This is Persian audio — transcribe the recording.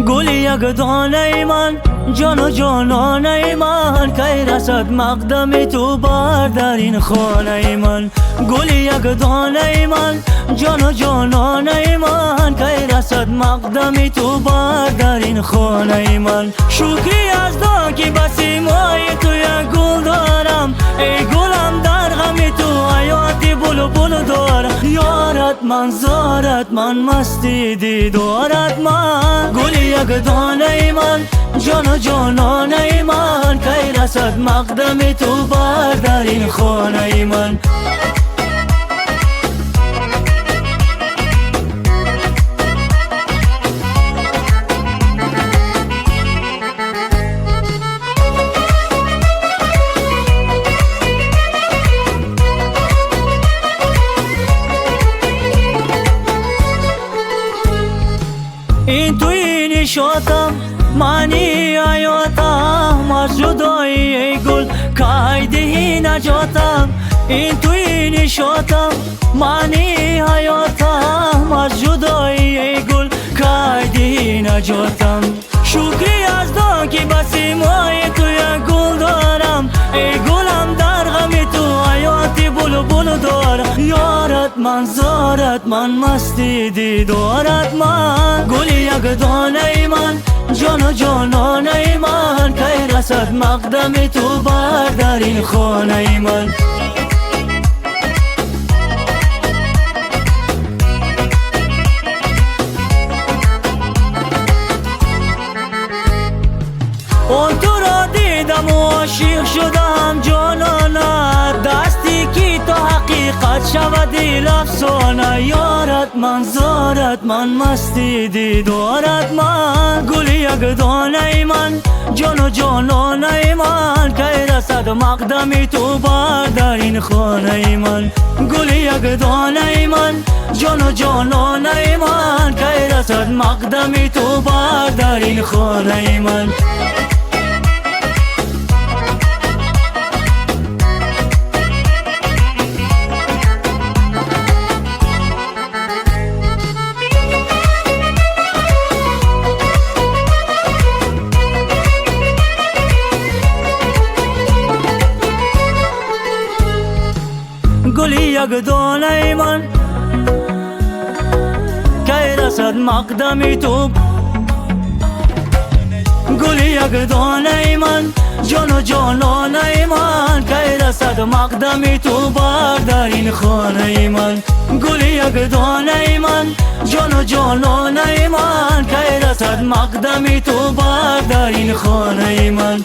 گل یک دانه من، جان و جانانه من، کی رسد مقدم تو بر در این خانه من. گل یک دانه من، جان و جانانه من، کی رسد مقدم تو بر در این خانه من. شکری از دا که بسی مای تو یک گل دارم، ای گلم در غم تو حیاتی بلبل دارم. یارت من زارت من مستی دیدارت من. گل یک دانه من، جان و جانانه من، کی رسد مقدم تو بر در این خانه من. این توی نشاتم معنی حیاتم، از جدایی ای گل که دهی نجاتم. این توی نشاتم معنی حیاتم، از جدایی ای گل که دهی نجاتم. شکری از دا که بسی مای تو یک گل دارم، ای گلم در غم تو حیاتی بلبل دارم. یارت من زارت من مستی دیدارت من. گل یک دانه من، جان و جانانه من، کی رسد مقدم تو بر در این خانه من. اون تو را دیدم و عاشق شدم جانانه، دستی که تا حقیقت شود دل افسانه. یارت من زارت من مستی دیدارت من. گل یک دانه من، جان و جانانه من، کی رسد مقدم تو بر در این خانه من. گل یک دانه من، جان و جانانه من، کی رسد مقدم تو بر در این خانه من. گل یک دانه من، کی رسد مقدم تو. گل یک دانه من، جان و جانانه من، کی رسد مقدم تو بر در این خانه من. گل یک دانه من، جان و جانانه من، کی رسد مقدم تو بر در این خانه من.